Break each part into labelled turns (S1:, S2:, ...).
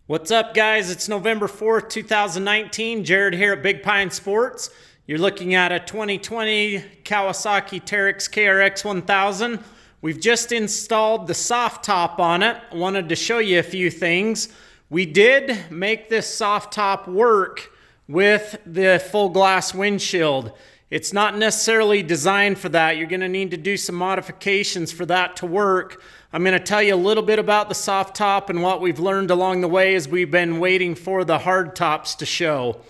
S1: What's up, guys? It's November 4th, 2019. Jared here at Big Pine Sports. You're looking at a 2020 Kawasaki Teryx KRX 1000. We've just installed the soft top on it. I wanted to show you a few things. We did make this soft top work with the full glass windshield. It's not necessarily designed for that. You're going to need to do some modifications for that to work. I'm going to tell you a little bit about the soft top and what we've learned along the way as we've been waiting for the hard tops to show.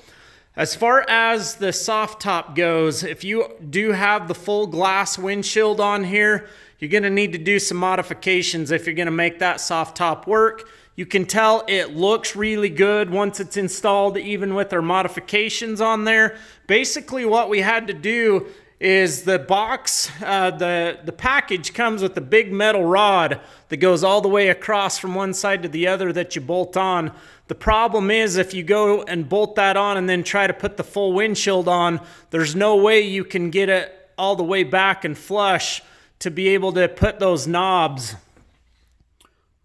S1: As far as the soft top goes, if you do have the full glass windshield on here, you're going to need to do some modifications if you're going to make that soft top work. You can tell it looks really good once it's installed, even with our modifications on there. Basically, what we had to do is the box, the package comes with a big metal rod that goes all the way across from one side to the other that you bolt on. The problem is if you go and bolt that on and then try to put the full windshield on, there's no way you can get it all the way back and flush to be able to put those knobs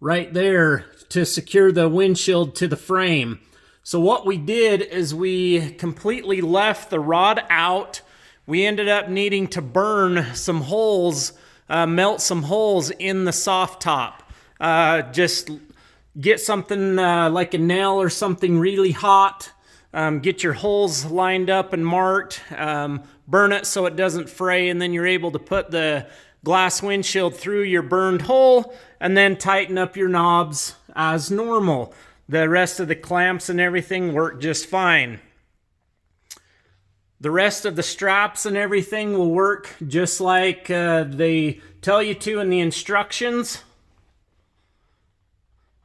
S1: right there to secure the windshield to the frame. So what we did is we completely left the rod out. We ended up needing to burn some holes, melt some holes in the soft top. Just get something like a nail or something really hot. Get your holes lined up and marked. Burn it so it doesn't fray, and then you're able to put the glass windshield through your burned hole and then tighten up your knobs as normal. The rest of the clamps and everything work just fine. The rest of the straps and everything will work just like they tell you to in the instructions.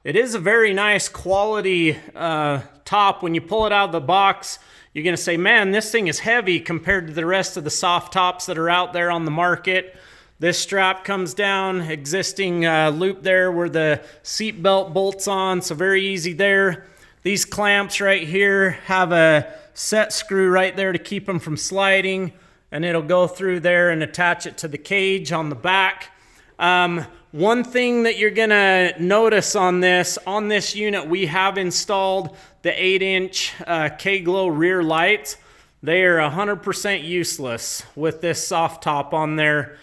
S1: It is a very nice quality top. When you pull it out of the box, you're going to say, man, this thing is heavy compared to the rest of the soft tops that are out there on the market. This strap comes down, existing loop there where the seat belt bolts on, so very easy there. These clamps right here have a set screw right there to keep them from sliding, and it'll go through there and attach it to the cage on the back. One thing that you're gonna notice on this unit, we have installed the 8-inch K-Glow rear lights. They are 100% useless with this soft top on there.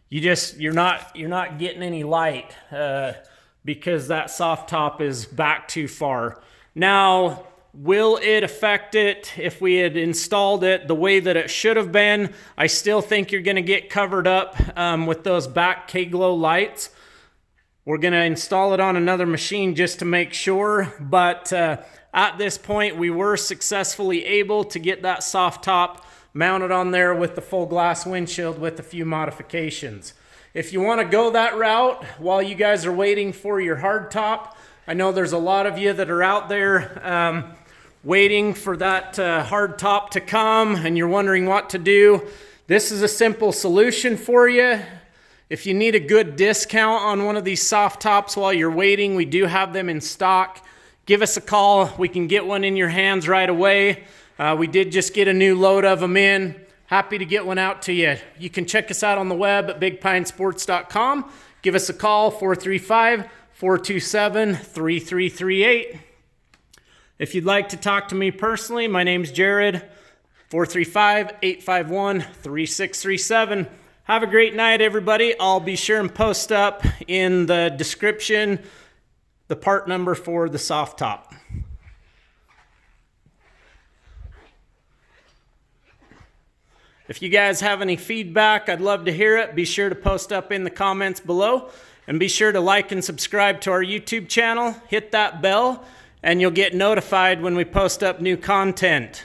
S1: You're not getting any light because that soft top is back too far. Now, will it affect it if we had installed it the way that it should have been? I still think you're going to get covered up with those back K-Glow lights. We're going to install it on another machine just to make sure, but at this point we were successfully able to get that soft top mounted on there with the full glass windshield with a few modifications. If you want to go that route while you guys are waiting for your hard top, I know there's a lot of you that are out there waiting for that hard top to come and you're wondering what to do. This is a simple solution for you. If you need a good discount on one of these soft tops while you're waiting, we do have them in stock. Give us a call. We can get one in your hands right away. We did just get a new load of them in. Happy to get one out to you. You can check us out on the web at bigpinesports.com. Give us a call, 435-427-3338. If you'd like to talk to me personally, my name's Jared, 435-851-3637. Have a great night, everybody. I'll be sure and post up in the description the part number for the soft top. If you guys have any feedback, I'd love to hear it. Be sure to post up in the comments below, and be sure to like and subscribe to our YouTube channel. Hit that bell and you'll get notified when we post up new content.